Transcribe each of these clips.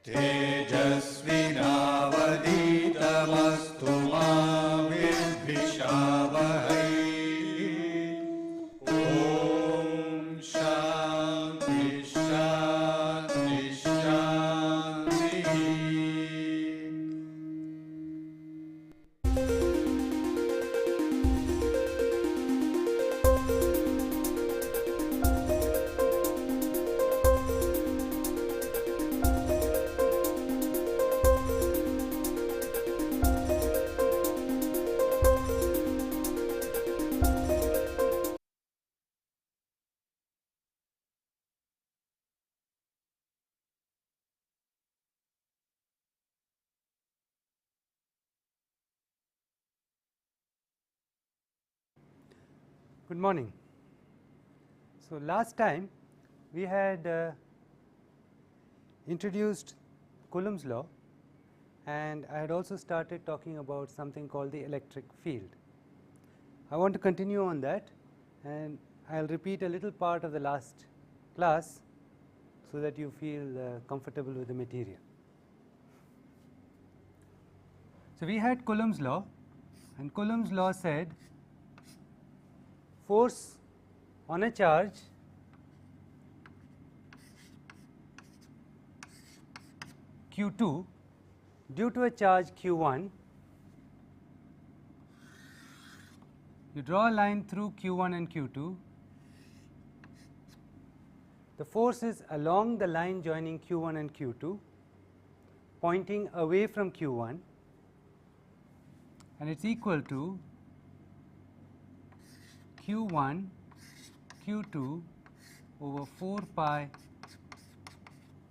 तेजस्विनावधीतमस्तु मा विद्विषावहै। ॐ शान्ति शान्ति शान्तिः। Good morning. So, last time we had introduced Coulomb's law, and I had also started talking about something called the electric field. I want to continue on that, and I will repeat a little part of the last class so that you feel comfortable with the material. So, we had Coulomb's law, and Coulomb's law said force on a charge Q2 due to a charge Q1, you draw a line through Q1 and Q2. The force is along the line joining Q1 and Q2, pointing away from Q1, and it is equal to Q1 Q2 over 4 pi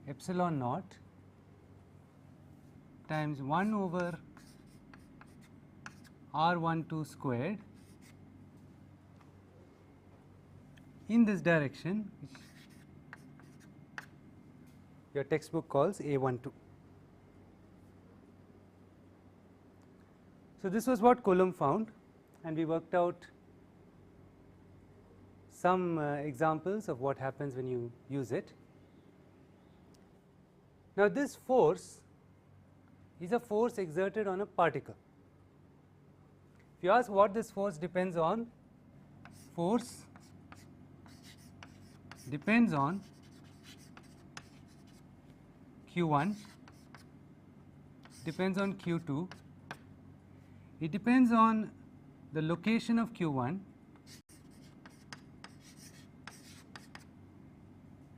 epsilon naught times 1 over R12 squared in this direction, which your textbook calls A12. So, this was what Coulomb found, and we worked out some examples of what happens when you use it. Now, this force is a force exerted on a particle. If you ask what this force depends on, force depends on Q1, depends on Q2, it depends on the location of Q1,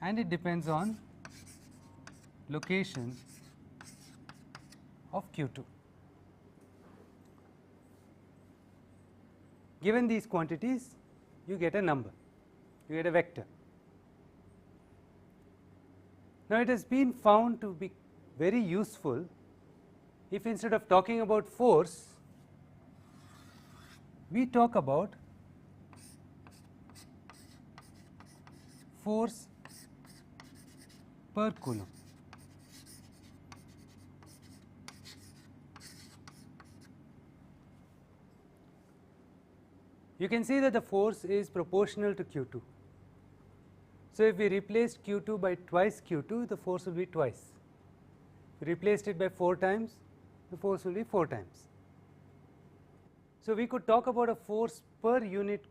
and it depends on location of Q2. Given these quantities, you get a number, you get a vector. Now, it has been found to be very useful if instead of talking about force, we talk about force per Coulomb. You can see that the force is proportional to Q2. So, if we replaced Q2 by twice Q2, the force will be twice. If we replaced it by 4 times, the force will be 4 times. So, we could talk about a force per unit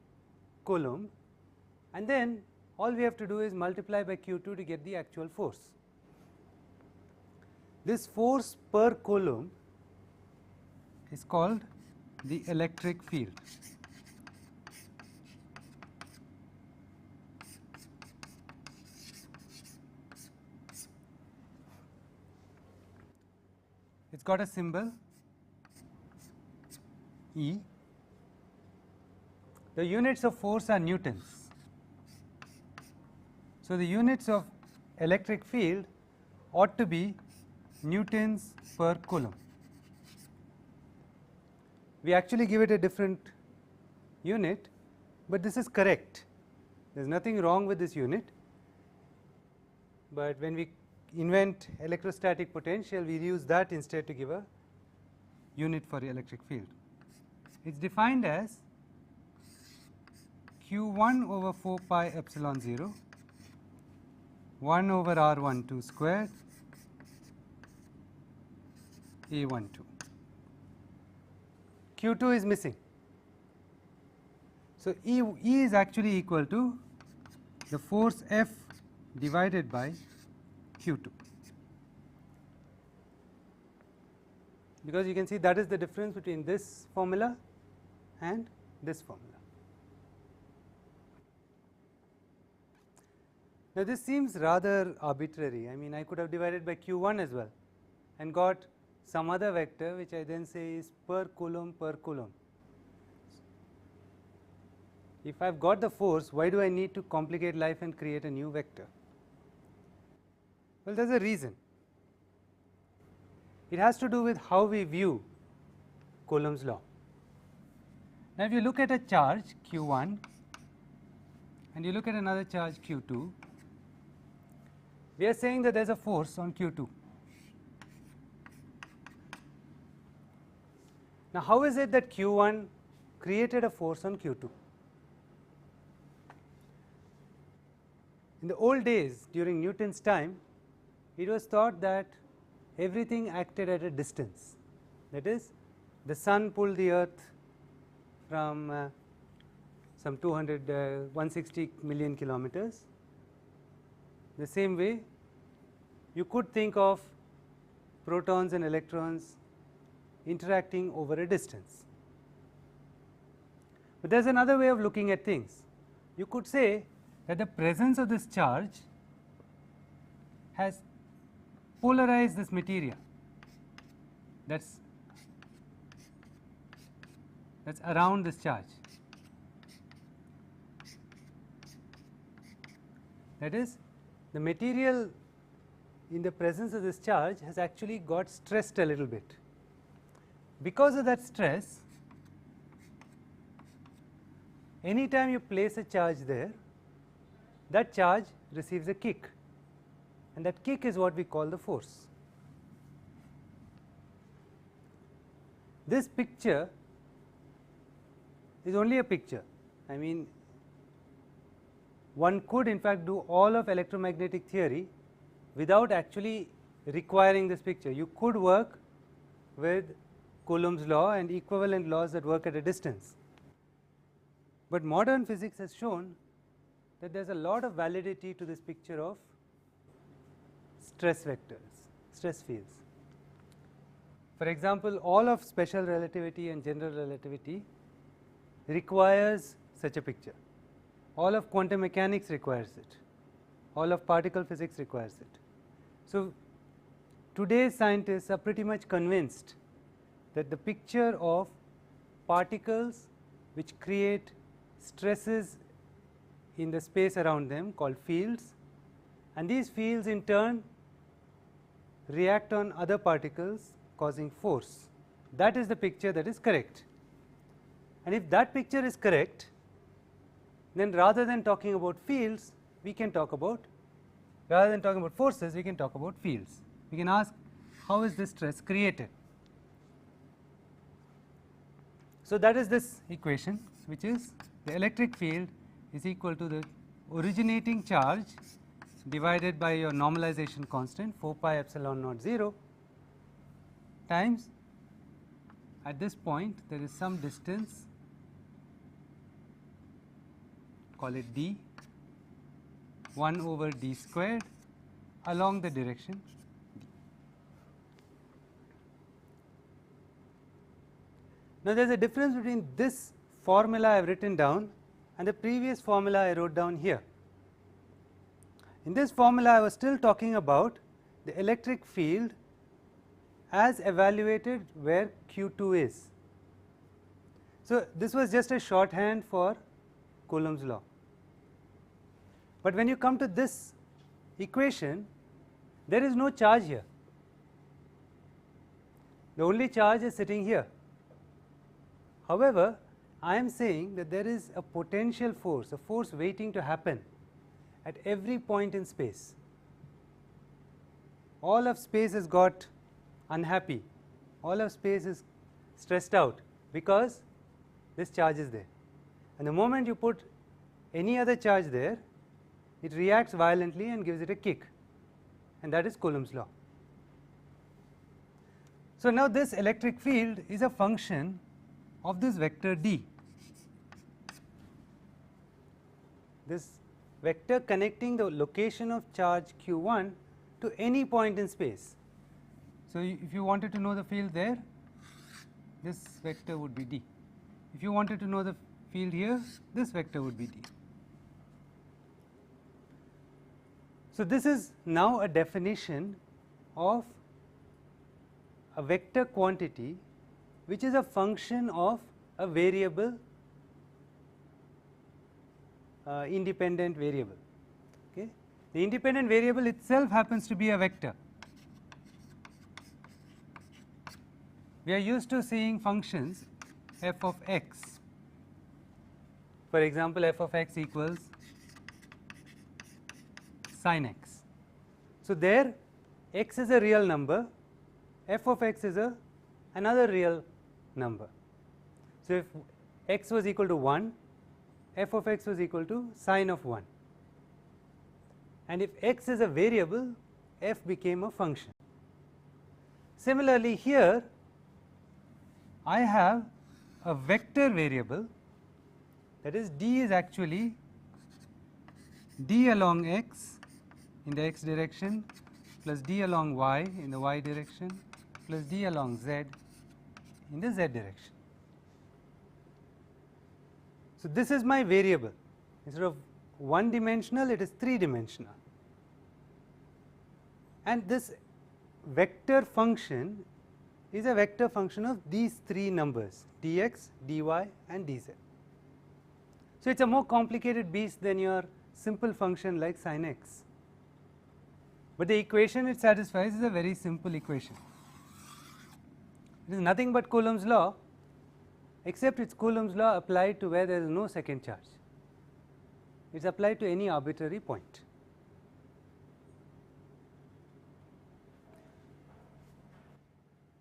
Coulomb, and then all we have to do is multiply by Q2 to get the actual force. This force per Coulomb is called the electric field. It has got a symbol E. The units of force are newtons. So, the units of electric field ought to be newtons per Coulomb. We actually give it a different unit, but this is correct. There is nothing wrong with this unit, but when we invent electrostatic potential, we use that instead to give a unit for the electric field. It is defined as Q1 over 4 pi epsilon 0, 1 over R12 squared A12. Q2 is missing. So, E is actually equal to the force F divided by Q2, because you can see that is the difference between this formula and this formula. Now, this seems rather arbitrary. I mean, I could have divided by Q1 as well and got some other vector which I then say is per Coulomb per Coulomb. If I have got the force, why do I need to complicate life and create a new vector? Well, there is a reason. It has to do with how we view Coulomb's law. Now, if you look at a charge Q1 and you look at another charge Q2, we are saying that there is a force on Q2. Now, how is it that Q1 created a force on Q2? In the old days, during Newton's time, it was thought that everything acted at a distance. That is, the sun pulled the earth from some 160 million kilometers. The same way, you could think of protons and electrons interacting over a distance. But there is another way of looking at things. You could say that the presence of this charge has polarized this material that's around this charge. That is, the material in the presence of this charge has actually got stressed a little bit. Because of that stress, any time you place a charge there, that charge receives a kick, and that kick is what we call the force. This picture is only a picture. I mean, one could in fact do all of electromagnetic theory without actually requiring this picture. You could work with Coulomb's law and equivalent laws that work at a distance. But modern physics has shown that there is a lot of validity to this picture of stress vectors, stress fields. For example, all of special relativity and general relativity requires such a picture. All of quantum mechanics requires it. All of particle physics requires it. So, today's scientists are pretty much convinced that the picture of particles which create stresses in the space around them called fields, and these fields in turn react on other particles causing force. That is the picture that is correct. And if that picture is correct, then rather than talking about fields, we can talk about, rather than talking about forces, we can talk about fields. We can ask, how is this stress created? So, that is this equation, which is the electric field is equal to the originating charge divided by your normalization constant 4 pi epsilon naught 0 times, at this point there is some distance, call it d, 1 over d squared along the direction d. Now, there is a difference between this formula I have written down and the previous formula I wrote down here. In this formula, I was still talking about the electric field as evaluated where Q2 is. So, this was just a shorthand for Coulomb's law. But when you come to this equation, there is no charge here. The only charge is sitting here. However, I am saying that there is a potential force, a force waiting to happen at every point in space. All of space has got unhappy, all of space is stressed out because this charge is there. And the moment you put any other charge there, it reacts violently and gives it a kick, and that is Coulomb's law. So, now this electric field is a function of this vector d, this vector connecting the location of charge q1 to any point in space. So, if you wanted to know the field there, this vector would be d. If you wanted to know the field here, this vector would be d. So, this is now a definition of a vector quantity which is a function of a variable, independent variable. Okay. The independent variable itself happens to be a vector. We are used to seeing functions f of x. For example, f of x equals sin x. So, there x is a real number, f of x is another real number. So, if x was equal to 1, f of x was equal to sin of 1, and if x is a variable, f became a function. Similarly, here I have a vector variable, that is d is actually d along x in the x direction plus d along y in the y direction plus d along z in the z direction. So, this is my variable. Instead of one dimensional, it is 3 dimensional, and this vector function is a vector function of these 3 numbers dx, dy and dz. So, it is a more complicated beast than your simple function like sin x, but the equation it satisfies is a very simple equation. It is nothing but Coulomb's law, except it is Coulomb's law applied to where there is no second charge. It is applied to any arbitrary point.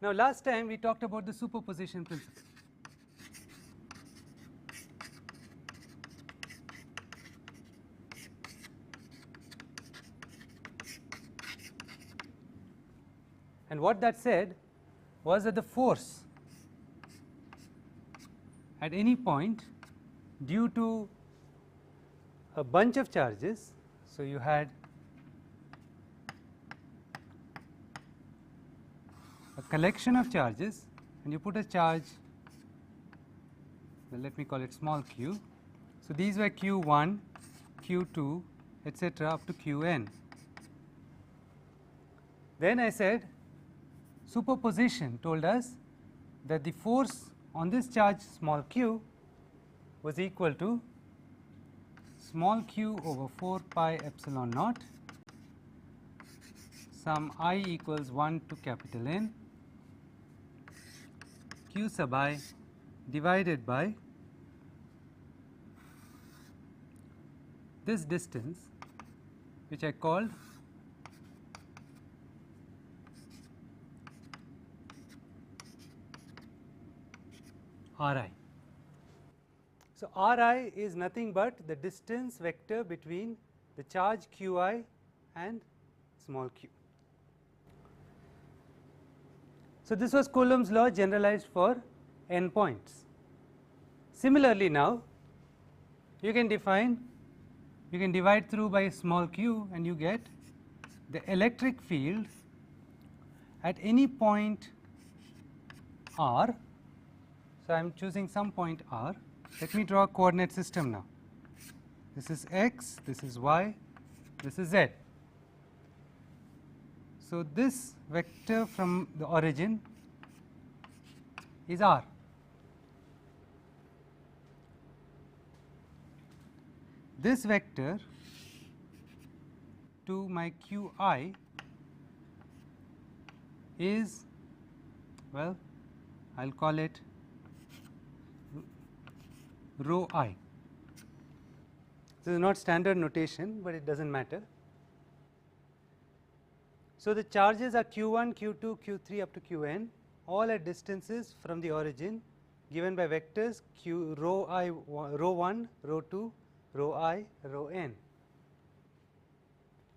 Now, last time we talked about the superposition principle. And what that said was that the force at any point due to a bunch of charges, so you had a collection of charges and you put a charge, well, let me call it small q. So, these were q1, q2 etc. up to qn. Then I said superposition told us that the force on this charge small q was equal to small q over 4 pi epsilon naught sum I equals 1 to capital N q sub I divided by this distance, which I called Ri. So, Ri is nothing but the distance vector between the charge qi and small q. So, this was Coulomb's law generalized for n points. Similarly, now you can divide through by small q and you get the electric field at any point r. So, I am choosing some point r. Let me draw a coordinate system now. This is x, this is y, this is z. So, this vector from the origin is r. This vector to my qi is, well, I will call it rho I. This is not standard notation, but it does not matter. So, the charges are q1, q2, q3 up to qn, all at distances from the origin given by vectors q rho I, rho 1, rho 2, rho I, rho n.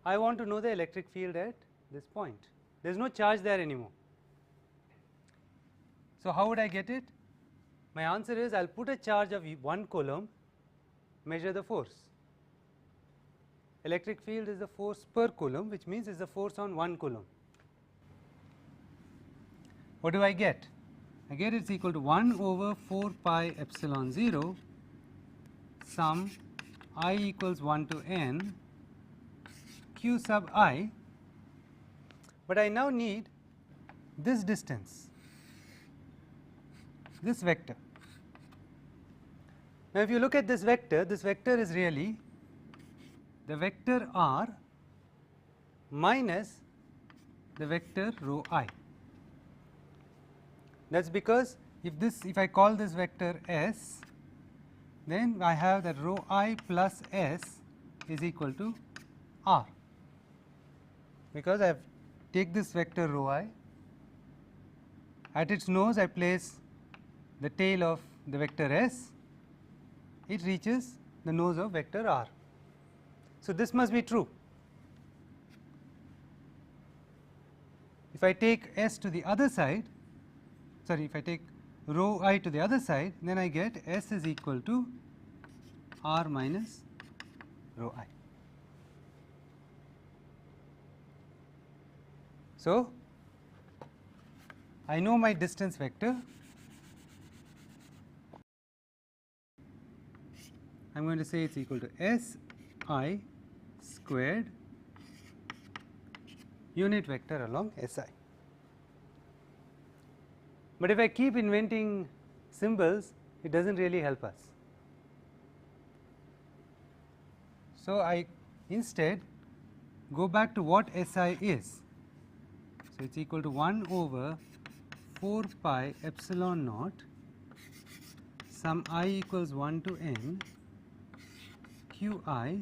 I want to know the electric field at this point. There is no charge there anymore. So, how would I get it? My answer is I will put a charge of 1 coulomb, measure the force. Electric field is the force per coulomb, which means it is the force on 1 coulomb. What do I get? I get it's equal to 1 over 4 pi epsilon 0 sum I equals 1 to n q sub I, but I now need this distance, this vector. Now, if you look at this vector is really the vector r minus the vector rho I. That is because if I call this vector s, then I have that rho I plus s is equal to r, because I have take this vector rho I, at its nose I place the tail of the vector s, it reaches the nose of vector r. So, this must be true. If I take s to the other side, sorry, if I take rho I to the other side, then I get s is equal to r minus rho I. So, I know my distance vector. I am going to say it is equal to s I squared unit vector along S I. But if I keep inventing symbols, it does not really help us. So, I instead go back to what S I is. So, it is equal to 1 over 4 pi epsilon naught sum I equals 1 to n q I.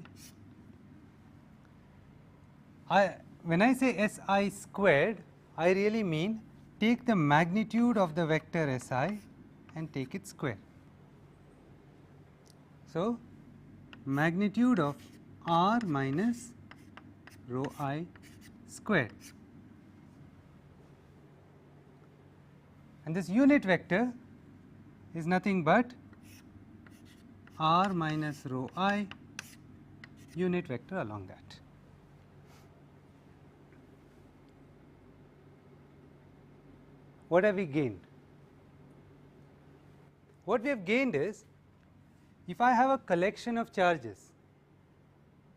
When I say S I squared, I really mean take the magnitude of the vector S I and take its square. So, magnitude of r minus rho I squared, and this unit vector is nothing but r minus rho I unit vector along that. What have we gained? What we have gained is, if I have a collection of charges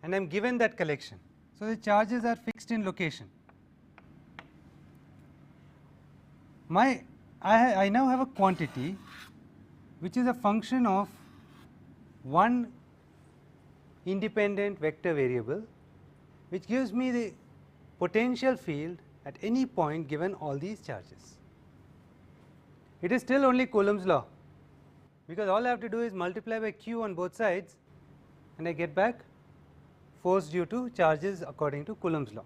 and I am given that collection, so the charges are fixed in location. I now have a quantity which is a function of one independent vector variable, which gives me the potential field at any point given all these charges. It is still only Coulomb's law, because all I have to do is multiply by q on both sides and I get back force due to charges according to Coulomb's law.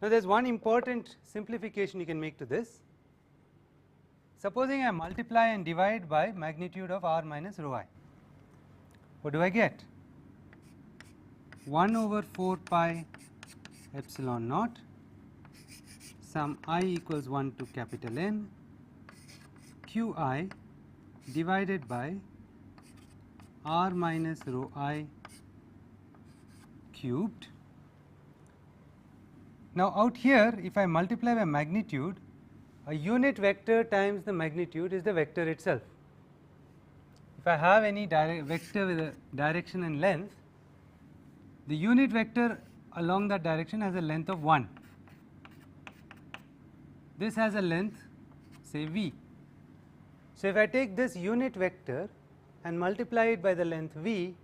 Now, there is one important simplification you can make to this. Supposing I multiply and divide by magnitude of r minus rho I, what do I get? 1 over 4 pi epsilon naught sum I equals 1 to capital N q I divided by r minus rho I cubed. Now, out here if I multiply by magnitude, a unit vector times the magnitude is the vector itself. If I have any vector with a direction and length, the unit vector along that direction has a length of 1. This has a length, say v. So, if I take this unit vector and multiply it by the length v,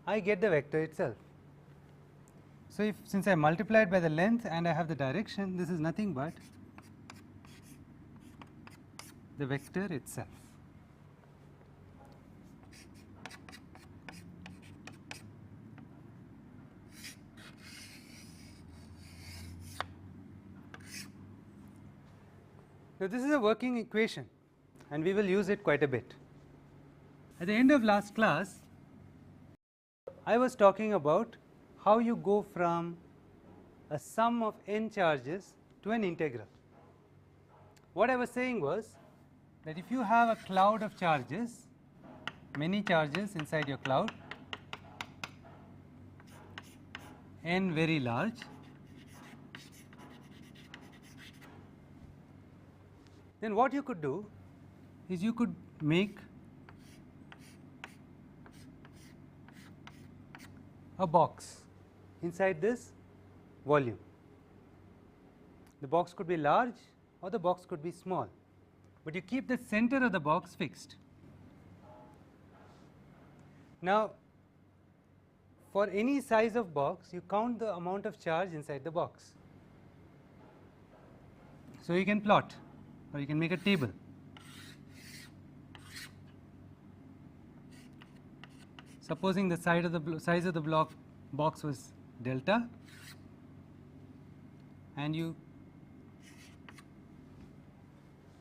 I get the vector itself. So, since I multiply it by the length and I have the direction, this is nothing but the vector itself. Now, this is a working equation and we will use it quite a bit. At the end of last class, I was talking about how you go from a sum of n charges to an integral. what I was saying was that if you have a cloud of charges, many charges inside your cloud, n very large, then what you could do is you could make a box inside this volume. The box could be large or the box could be small, but you keep the center of the box fixed. Now, for any size of box, you count the amount of charge inside the box. So you can plot, or you can make a table. Supposing the size of the box was delta, and you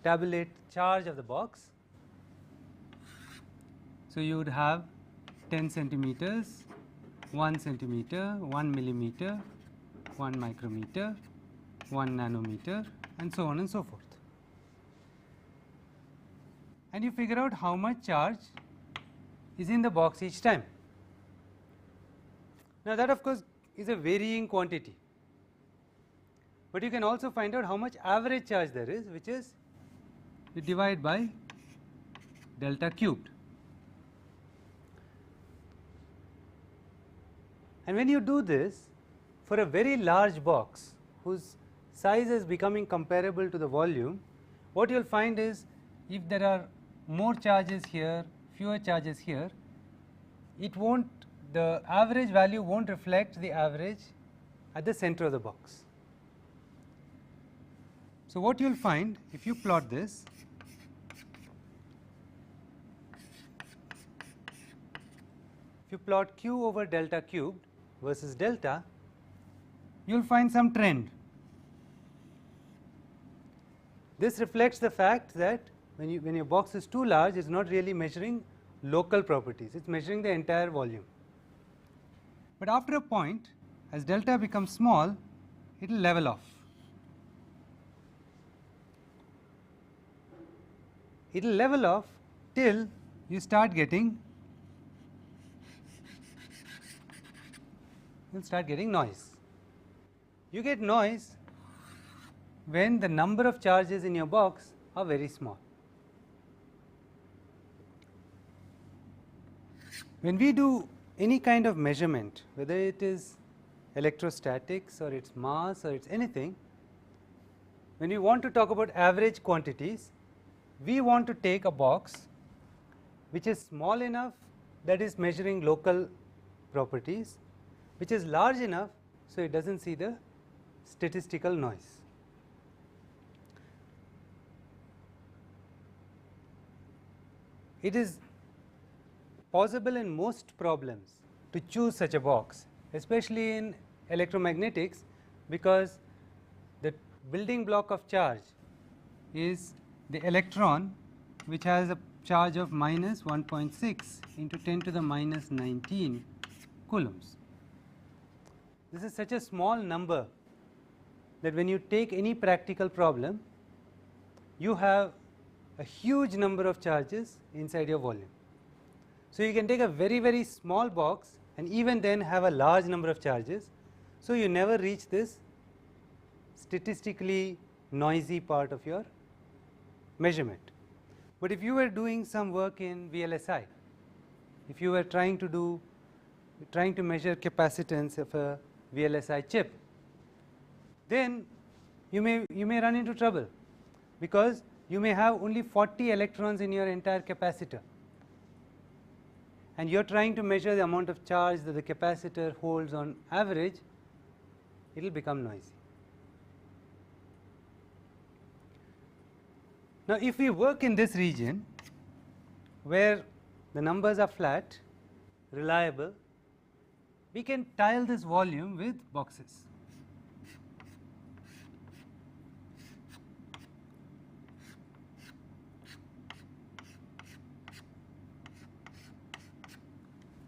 tabulate charge of the box. So you would have 10 centimeters, 1 centimeter, 1 millimeter, 1 micrometer, 1 nanometer, and so on and so forth. And you figure out how much charge is in the box each time. Now that of course is a varying quantity, but you can also find out how much average charge there is, which is you divide by delta cubed. And when you do this for a very large box whose size is becoming comparable to the volume, what you will find is if there are more charges here, fewer charges here, the average value won't reflect the average at the center of the box. So what you will find if you plot this, if you plot q over delta cubed versus delta, you will find some trend. This reflects the fact that when your box is too large, it's not really measuring local properties, it's measuring the entire volume. But after a point, as delta becomes small, it will level off. It will level off till you start getting noise. You get noise when the number of charges in your box are very small. When we do any kind of measurement, whether it is electrostatics or its mass or it's anything, when we want to talk about average quantities, we want to take a box which is small enough that is measuring local properties, which is large enough so it doesn't see the statistical noise. It is possible in most problems to choose such a box, especially in electromagnetics, because the building block of charge is the electron, which has a charge of minus 1.6 into 10 to the minus 19 coulombs. This is such a small number that when you take any practical problem, you have a huge number of charges inside your volume. So you can take a very, very small box and even then have a large number of charges. So you never reach this statistically noisy part of your measurement. But if you were doing some work in VLSI, if you were trying to measure capacitance of a VLSI chip, then you may run into trouble, because you may have only 40 electrons in your entire capacitor, and you are trying to measure the amount of charge that the capacitor holds on average. It will become noisy. Now if we work in this region where the numbers are flat, reliable, we can tile this volume with boxes.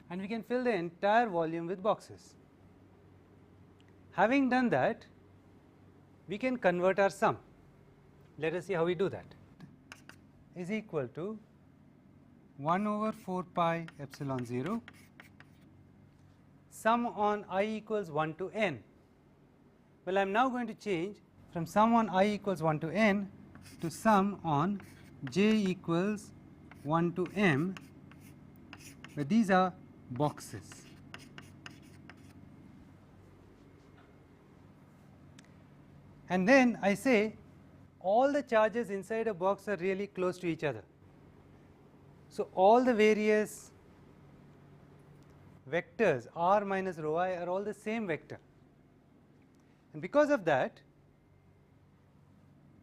And we can fill the entire volume with boxes. Having done that, we can convert our sum. Let us see how we do that. Is equal to 1 over 4 pi epsilon 0 sum on I equals 1 to n. Well, I am now going to change from sum on I equals 1 to n to sum on j equals 1 to m, where these are boxes. And then I say all the charges inside a box are really close to each other. So, all the various vectors r minus rho I are all the same vector, and because of that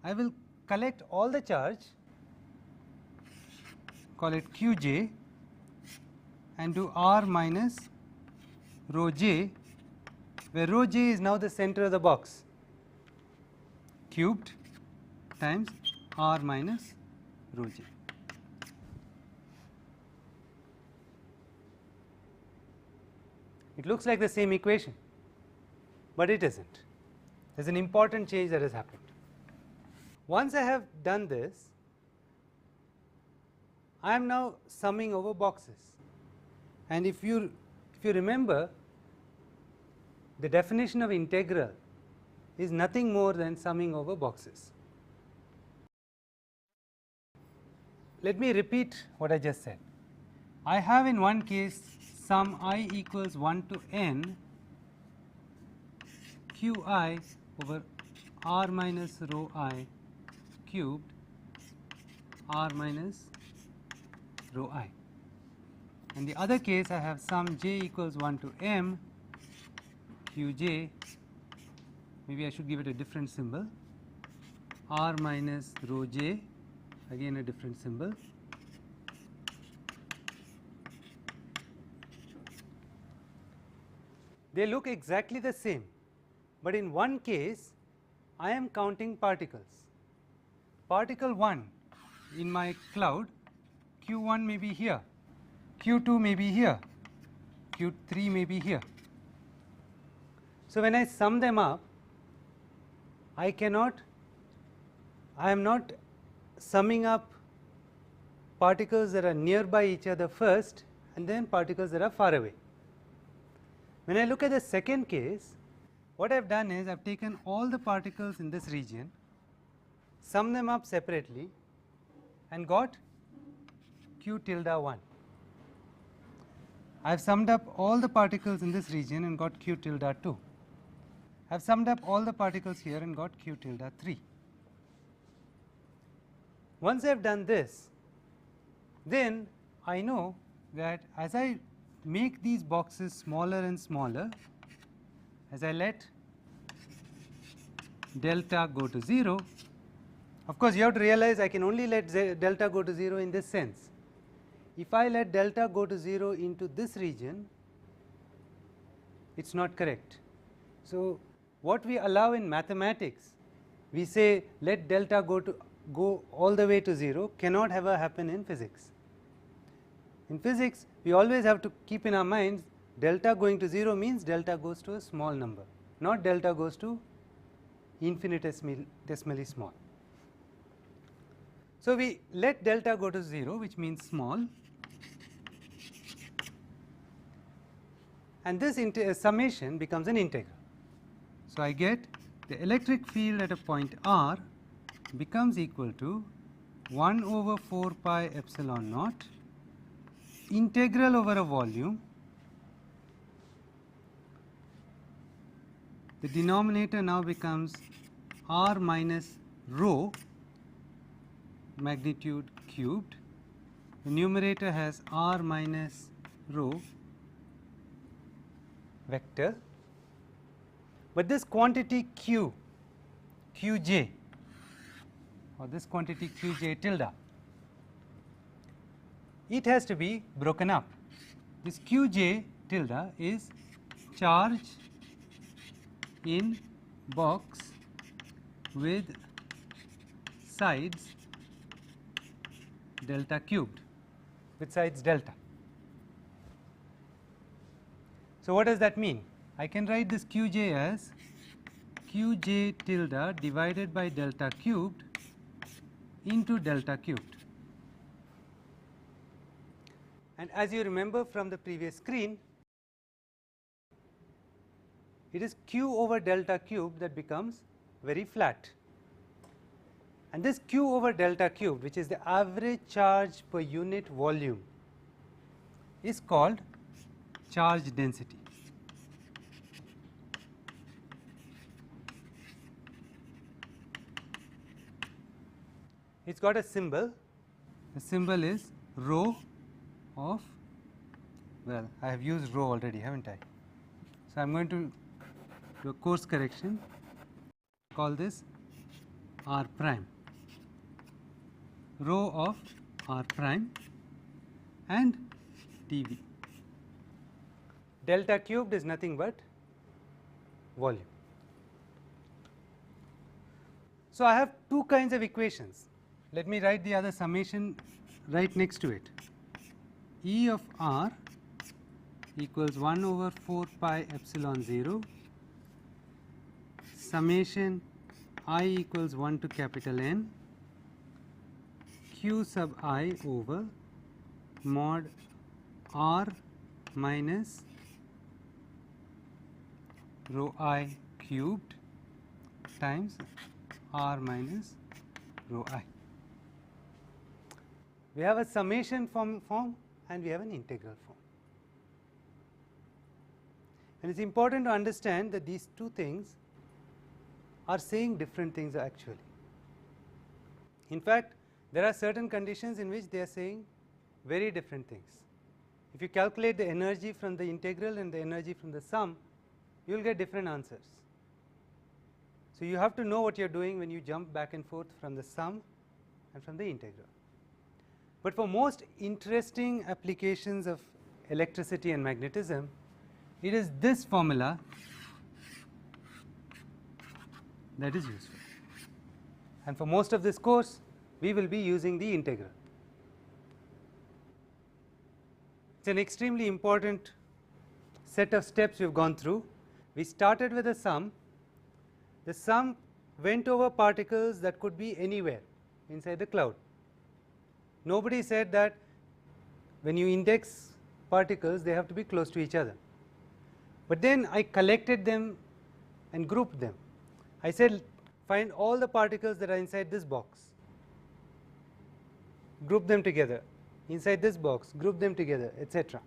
I will collect all the charge, call it qj, and do r minus rho j, where rho j is now the center of the box, cubed times r minus rho j. It looks like the same equation, but it isn't. There is an important change that has happened. Once I have done this, I am now summing over boxes, and if you remember, the definition of integral is nothing more than summing over boxes. Let me repeat what I just said. I have in one case sum I equals 1 to n qi over r minus rho I cubed r minus rho I. In the other case, I have sum j equals 1 to m qj, maybe I should give it a different symbol, r minus rho j, again a different symbol, they look exactly the same, but in one case I am counting particles. Particle 1 in my cloud, q1 may be here, q2 may be here, q3 may be here. So, when I sum them up, I am not summing up particles that are nearby each other first and then particles that are far away. When I look at the second case, what I have done is I have taken all the particles in this region, summed them up separately and got q tilde 1. I have summed up all the particles in this region and got q tilde 2. I have summed up all the particles here and got q tilde 3. Once I have done this, then I know that as I make these boxes smaller and smaller, as I let delta go to 0, of course, you have to realize I can only let delta go to 0 in this sense. If I let delta go to 0 into this region, it is not correct. So, what we allow in mathematics, we say let delta go all the way to 0, cannot ever happen in physics. In physics, we always have to keep in our minds delta going to 0 means delta goes to a small number, not delta goes to infinitesimally small. So, we let delta go to 0, which means small, and this summation becomes an integral. So, I get the electric field at a point r becomes equal to 1 over 4 pi epsilon naught integral over a volume, the denominator now becomes r minus rho magnitude cubed, the numerator has r minus rho vector, but this quantity qj or this quantity qj tilde, it has to be broken up. This qj tilde is charge in box with sides delta cubed, with sides delta. So, what does that mean? I can write this qj as qj tilde divided by delta cubed into delta cubed. And as you remember from the previous screen, it is q over delta cubed that becomes very flat. And this q over delta cubed, which is the average charge per unit volume, is called charge density. It's got a symbol. The symbol is rho of, well, I have used rho already, haven't I? So I'm going to do a course correction, call this r prime, rho of r prime and dV. Delta cubed is nothing but volume. So I have two kinds of equations. Let me write the other summation right next to it. E of r equals 1 over 4 pi epsilon 0 summation I equals 1 to capital N q sub I over mod r minus rho I cubed times r minus rho I. We have a summation form and we have an integral form. And it's important to understand that these two things are saying different things actually. In fact, there are certain conditions in which they are saying very different things. If you calculate the energy from the integral and the energy from the sum, you will get different answers. So you have to know what you are doing when you jump back and forth from the sum and from the integral. But for most interesting applications of electricity and magnetism, it is this formula that is useful. And for most of this course, we will be using the integral. It's an extremely important set of steps we have gone through. We started with a sum. The sum went over particles that could be anywhere inside the cloud. Nobody said that when you index particles, they have to be close to each other. But then I collected them and grouped them. I said find all the particles that are inside this box, group them together, inside this box, group them together, etc.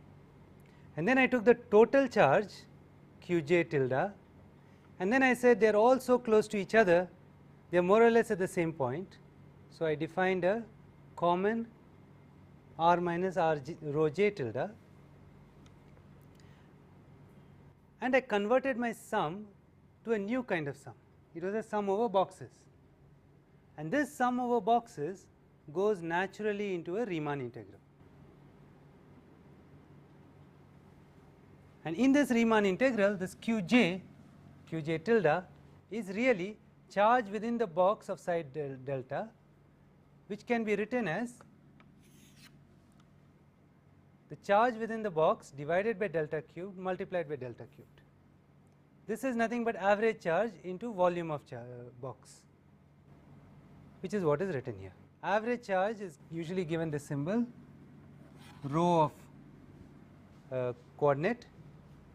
And then I took the total charge qj tilde, and then I said they are all so close to each other, they are more or less at the same point. So I defined a common r minus r rho j tilde, and I converted my sum to a new kind of sum. It was a sum over boxes, and this sum over boxes goes naturally into a Riemann integral. And in this Riemann integral, this qj tilde is really charge within the box of side delta, which can be written as the charge within the box divided by delta cubed multiplied by delta cubed. This is nothing but average charge into volume of box, which is what is written here. Average charge is usually given this symbol rho of coordinate,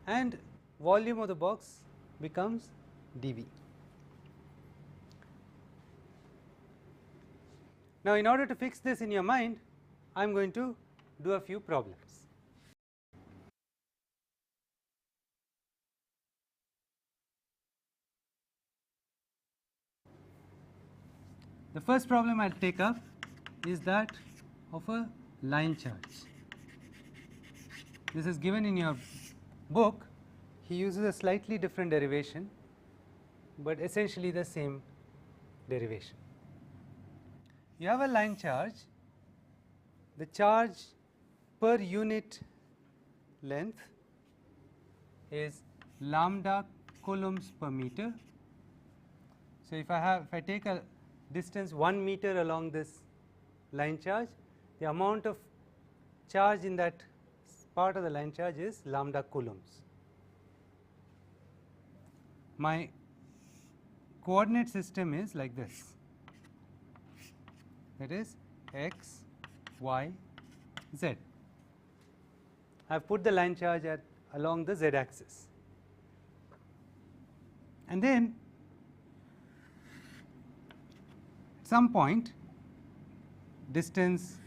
and volume of the box becomes dV. Now, in order to fix this in your mind, I am going to do a few problems. The first problem I will take up is that of a line charge. This is given in your book. He uses a slightly different derivation, but essentially the same derivation. You have a line charge. The charge per unit length is lambda coulombs per meter. So if I take a distance 1 meter along this line charge, the amount of charge in that part of the line charge is lambda coulombs. My coordinate system is like this. that is x, y, z. I have put the line charge along the z axis, and then at some point distance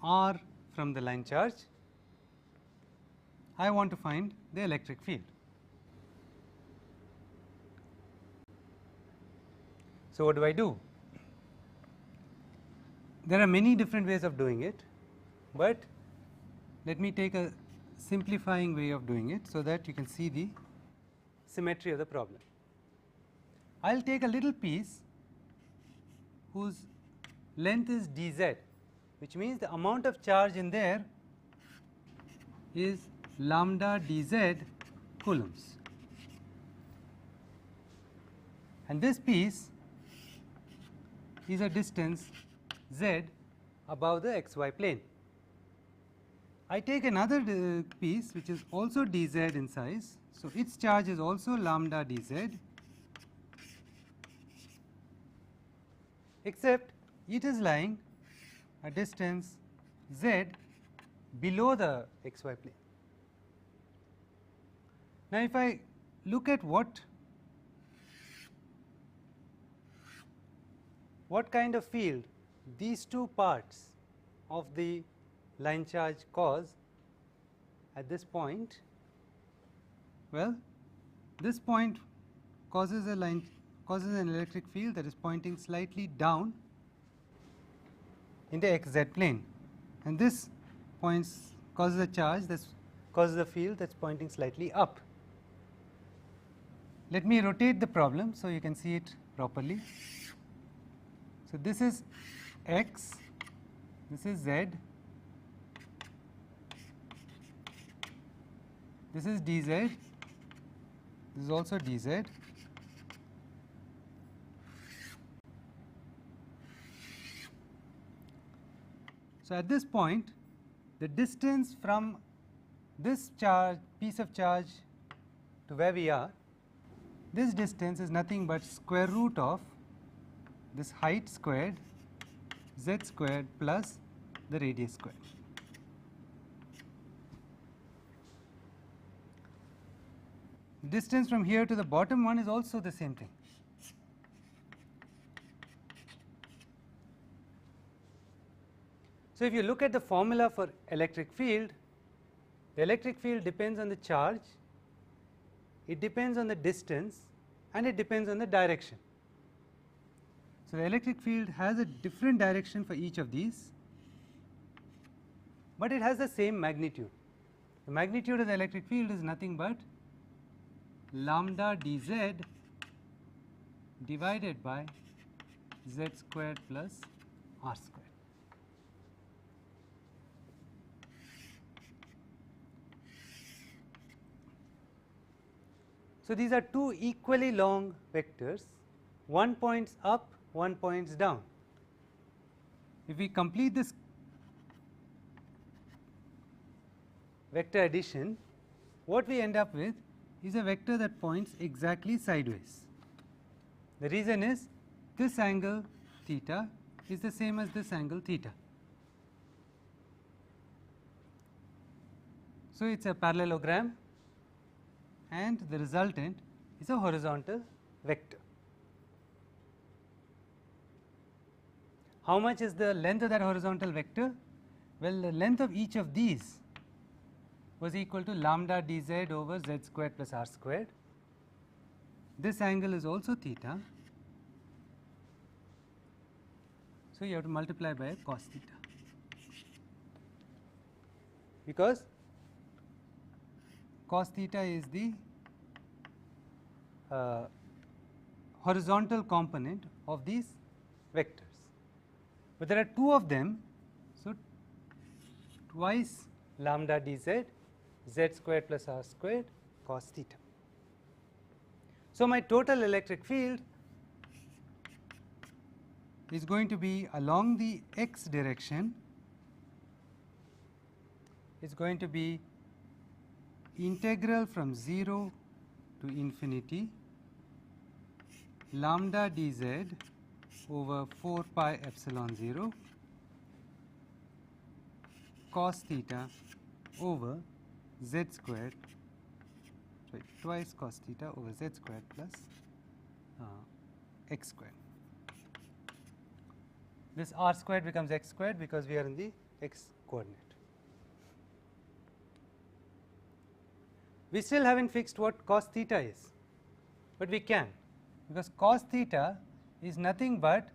r from the line charge, I want to find the electric field. So, what do? There are many different ways of doing it, but let me take a simplifying way of doing it so that you can see the symmetry of the problem. I will take a little piece whose length is dz, which means the amount of charge in there is lambda dz coulombs, and this piece is a distance z above the xy plane. I take another piece which is also dz in size, so its charge is also lambda dz, except it is lying a distance z below the xy plane. Now, if I look at what kind of field these two parts of the line charge cause at this point, well, this point causes an electric field that is pointing slightly down in the xz plane, and this causes a charge that causes a field that is pointing slightly up. Let me rotate the problem so you can see it properly. So, this is x, this is z, this is dz, this is also dz. So, at this point the distance from this piece of charge to where we are, this distance is nothing but square root of this height squared z squared plus the radius squared. The distance from here to the bottom one is also the same thing. So, if you look at the formula for electric field, the electric field depends on the charge, it depends on the distance, and it depends on the direction. So, the electric field has a different direction for each of these, but it has the same magnitude. The magnitude of the electric field is nothing but lambda dz divided by z squared plus r squared. So, these are two equally long vectors, one points up, one points down. If we complete this vector addition, what we end up with is a vector that points exactly sideways. The reason is this angle theta is the same as this angle theta. So, it is a parallelogram and the resultant is a horizontal vector. How much is the length of that horizontal vector? Well, the length of each of these was equal to lambda dz over z squared plus r squared. This angle is also theta, so you have to multiply by cos theta, because cos theta is the horizontal component of these vectors. But there are two of them, so twice lambda dz, z squared plus r squared cos theta. So, my total electric field is going to be along the x direction, is going to be integral from 0 to infinity lambda dz over 4 pi epsilon 0 cos theta over z squared, sorry, twice cos theta over z squared plus x squared. This r squared becomes x squared because we are in the x coordinate. We still haven't fixed what cos theta is, but we can, because cos theta is nothing but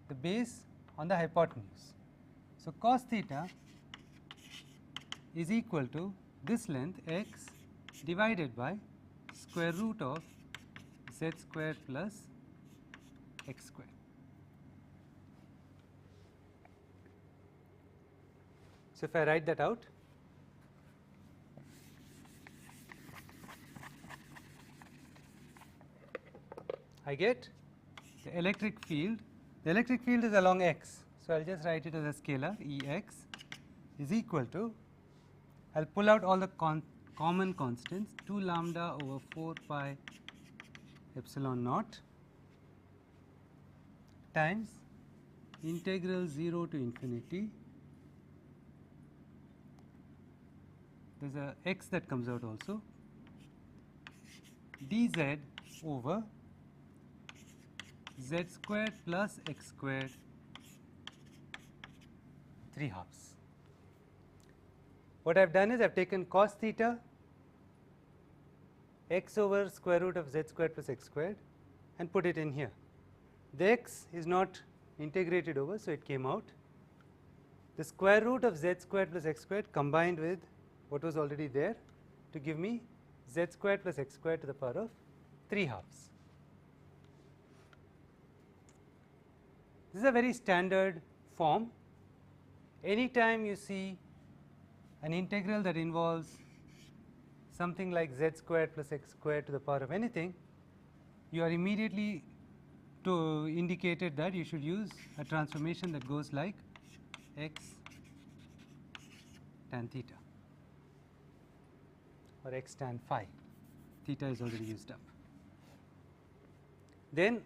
the base on the hypotenuse. So, cos theta is equal to this length x divided by square root of z squared plus x squared. So, if I write that out, I get the electric field. The electric field is along x. So, I will just write it as a scalar Ex is equal to, I will pull out all the common constants, 2 lambda over 4 pi epsilon naught times integral 0 to infinity. There is a x that comes out also, dz over z squared plus x squared 3/2. What I have done is I have taken cos theta x over square root of z squared plus x squared and put it in here. The x is not integrated over, so it came out. The square root of z squared plus x squared combined with what was already there to give me z squared plus x squared to the power of 3/2. This is a very standard form. Anytime you see an integral that involves something like z squared plus x squared to the power of anything, you are immediately indicated that you should use a transformation that goes like x tan theta or x tan phi. Theta is already used up. Then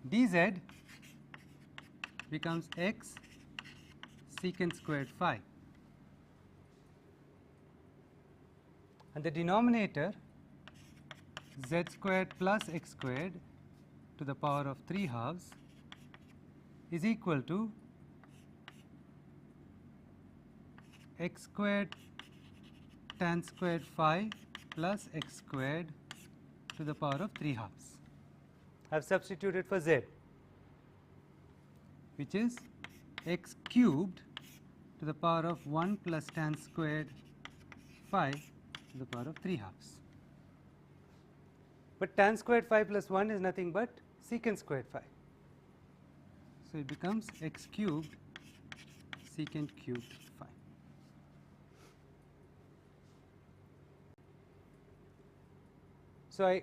dz becomes x secant squared phi, and the denominator z squared plus x squared to the power of 3/2 is equal to x squared tan squared phi plus x squared to the power of 3/2. I have substituted for z, which is x cubed to the power of 1 plus tan squared phi to the power of 3/2. But tan squared phi plus 1 is nothing but secant squared phi. So, it becomes x cubed secant cubed phi. So,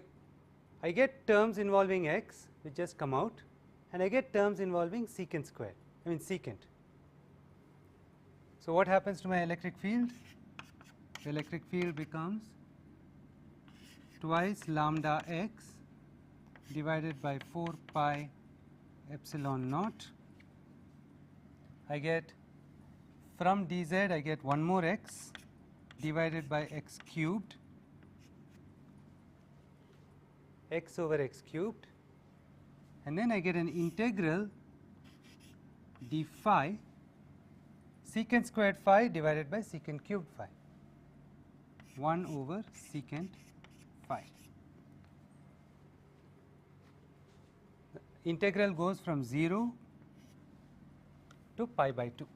I get terms involving x which just come out, and I get terms involving secant squared, secant. So, what happens to my electric field? The electric field becomes twice lambda x divided by 4 pi epsilon naught. I get from dz, I get one more x divided by x cubed, x over x cubed, and then I get an integral d phi secant squared phi divided by secant cubed phi, 1 over secant phi. The integral goes from 0 to pi by 2,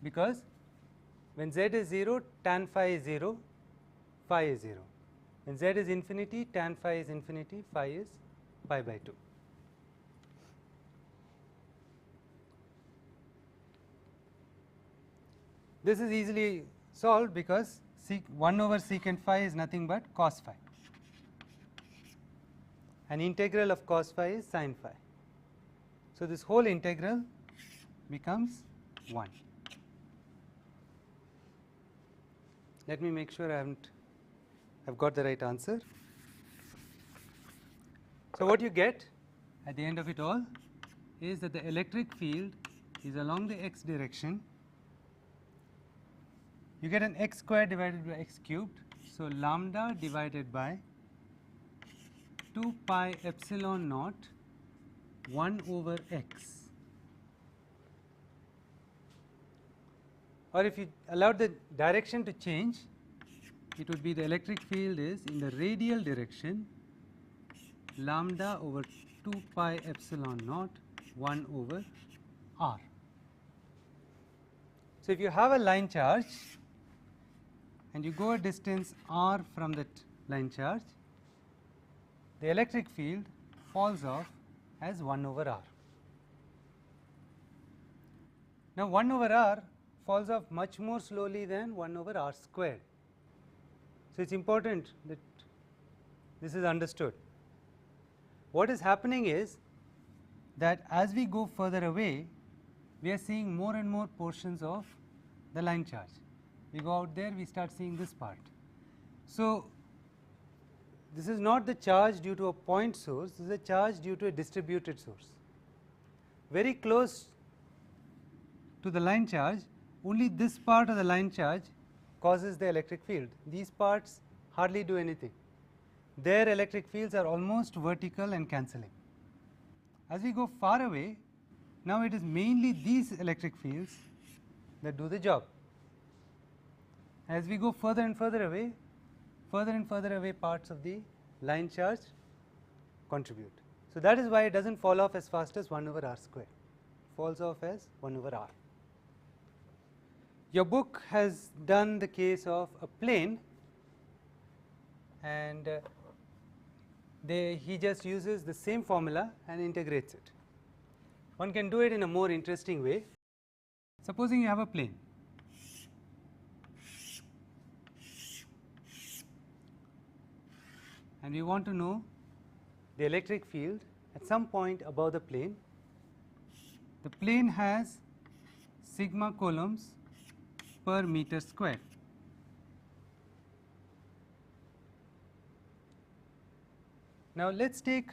because when z is 0, tan phi is 0, phi is 0. When z is infinity, tan phi is infinity, phi is pi by 2. This is easily solved because 1 over secant phi is nothing but cos phi. An integral of cos phi is sin phi. So, this whole integral becomes 1. Let me make sure I've got the right answer. So, what you get at the end of it all is that the electric field is along the x direction. You get an x squared divided by x cubed. So, lambda divided by 2 pi epsilon naught 1 over x. Or if you allowed the direction to change, it would be the electric field is in the radial direction lambda over 2 pi epsilon naught 1 over r. So, if you have a line charge and you go a distance r from that line charge, the electric field falls off as 1 over r. Now, 1 over r falls off much more slowly than 1 over r squared. So, it is important that this is understood. What is happening is that as we go further away, we are seeing more and more portions of the line charge. We go out there, we start seeing this part. So, this is not the charge due to a point source, this is a charge due to a distributed source. Very close to the line charge, only this part of the line charge causes the electric field. These parts hardly do anything. Their electric fields are almost vertical and cancelling. As we go far away, now it is mainly these electric fields that do the job. As we go further and further away parts of the line charge contribute. So, that is why it does not fall off as fast as 1 over r square, it falls off as 1 over r. Your book has done the case of a plane, and he just uses the same formula and integrates it. One can do it in a more interesting way. Supposing you have a plane, and we want to know the electric field at some point above the plane. The plane has sigma coulombs per meter square. Now, let us take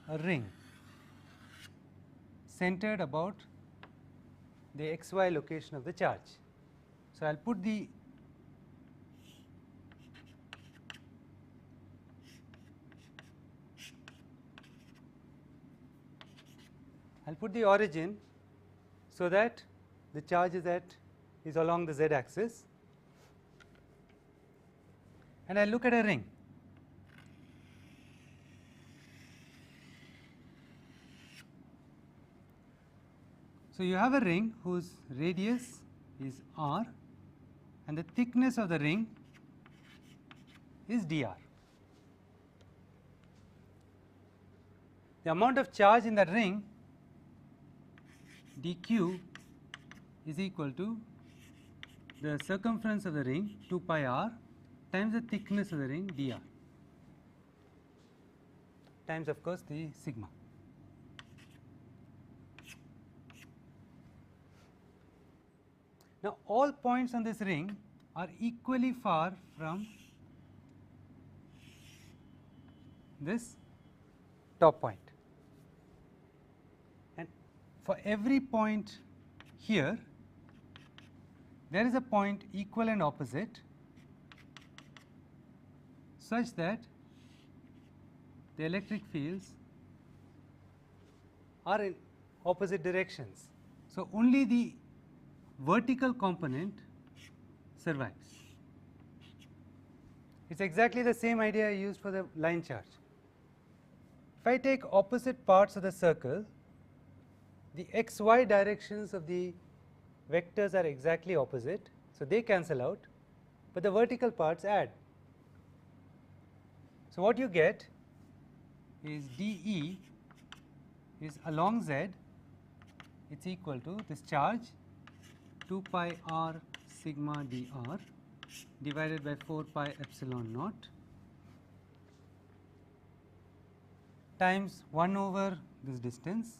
a ring centered about the xy location of the charge. So, I will put the origin so that the charge is along the z axis, and I look at a ring. So, you have a ring whose radius is r and the thickness of the ring is dr. The amount of charge in that ring dq is equal to the circumference of the ring 2 pi r times the thickness of the ring dr times, of course, the sigma. Now, all points on this ring are equally far from this top point, and for every point here there is a point equal and opposite such that the electric fields are in opposite directions. So, only the vertical component survives. It is exactly the same idea I used for the line charge. If I take opposite parts of the circle, the xy directions of the vectors are exactly opposite, so they cancel out, but the vertical parts add. So, what you get is dE is along z, it is equal to this charge 2 pi r sigma dr divided by 4 pi epsilon naught times 1 over this distance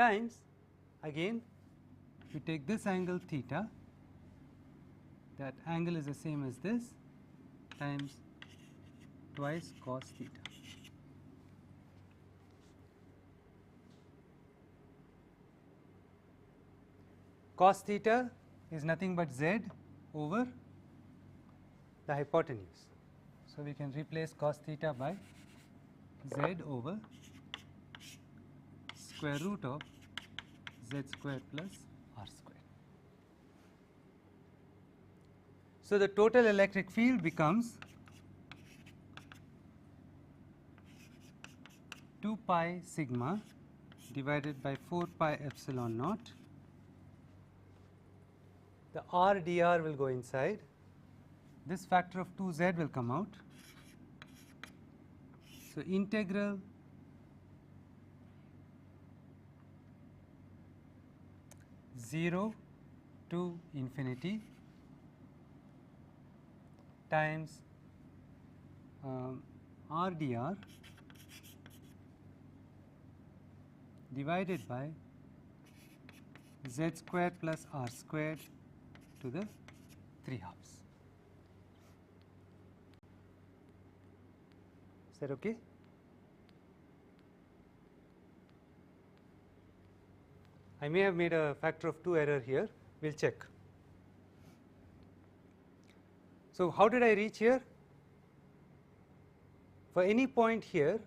times again you take this angle theta, that angle is the same as this, times twice cos theta. Cos theta is nothing but z over the hypotenuse. So, we can replace cos theta by z over square root of z square plus r square. So, the total electric field becomes 2 pi sigma divided by 4 pi epsilon naught. The r dr will go inside. This factor of 2z will come out. So, integral zero to infinity times r dr divided by z squared plus r squared to the 3/2. Is that okay? I may have made a factor of 2 error here, we will check. So, how did I reach here? For any point here,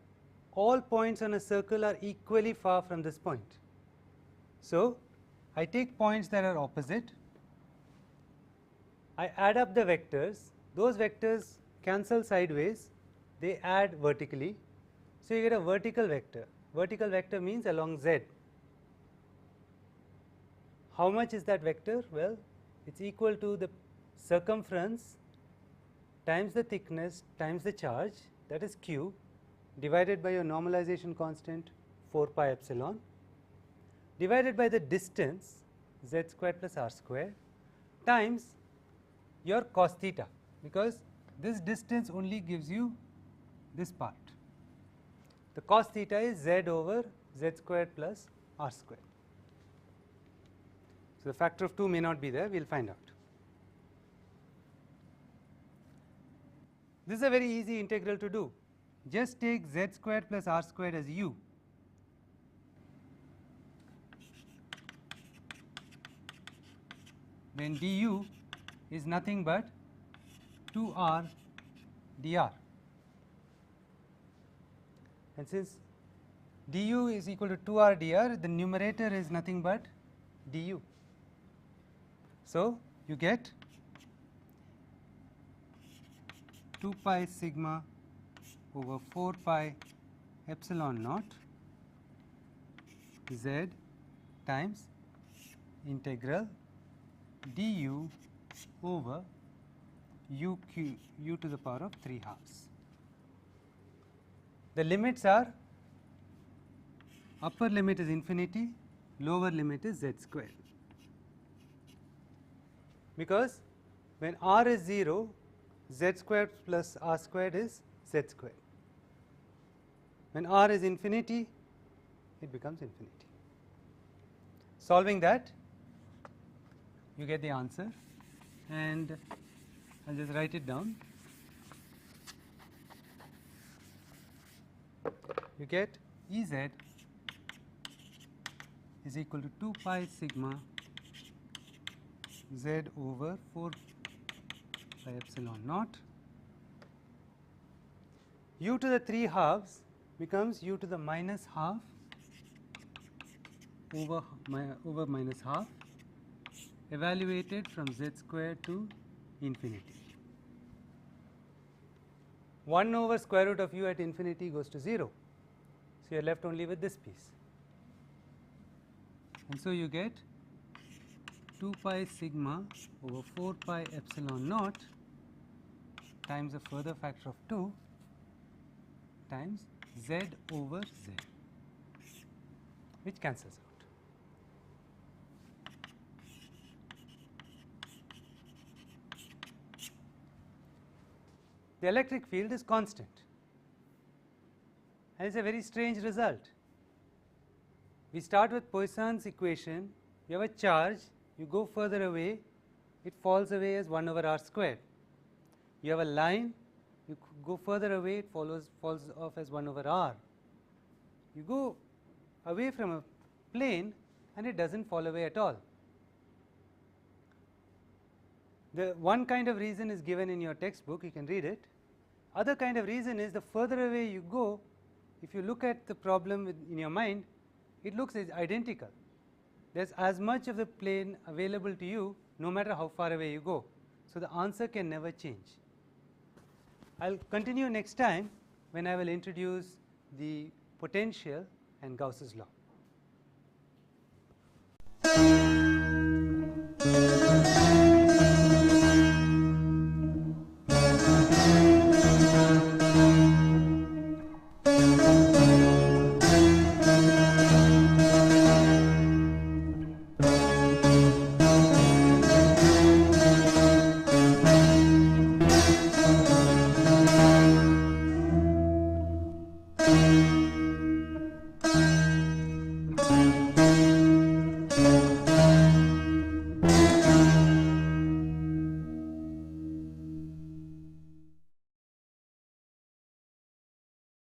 all points on a circle are equally far from this point. So, I take points that are opposite, I add up the vectors, those vectors cancel sideways, they add vertically. So, you get a vertical vector. Vertical vector means along z. How much is that vector? Well, it is equal to the circumference times the thickness times the charge, that is q, divided by your normalization constant 4 pi epsilon, divided by the distance z squared plus r squared, times your cos theta, because this distance only gives you this part. The cos theta is z over z squared plus r squared. So, the factor of 2 may not be there, we will find out. This is a very easy integral to do. Just take z squared plus r squared as u. Then du is nothing but 2r dr. And since du is equal to 2r dr, the numerator is nothing but du. So, you get 2 pi sigma over 4 pi epsilon naught z times integral du over u to the power of 3/2. The limits are, upper limit is infinity, lower limit is z squared. Because when r is 0, z squared plus r squared is z squared. When r is infinity, it becomes infinity. Solving that, you get the answer, and I will just write it down. You get Ez is equal to 2 pi sigma z over 4 pi epsilon naught. U to the 3/2 becomes u to the minus half over minus half, evaluated from z squared to infinity. 1 over square root of u at infinity goes to 0. So, you are left only with this piece. And so, you get 2 pi sigma over 4 pi epsilon naught times a further factor of 2 times z over z, which cancels out. The electric field is constant, and it is a very strange result. We start with Poisson's equation, we have a charge you go further away, it falls away as 1 over r squared. You have a line, you go further away, it falls off as 1 over r. You go away from a plane and it does not fall away at all. The one kind of reason is given in your textbook, you can read it. Other kind of reason is the further away you go, if you look at the problem in your mind, it looks identical. There is as much of the plane available to you no matter how far away you go. So, the answer can never change. I will continue next time when I will introduce the potential and Gauss's law.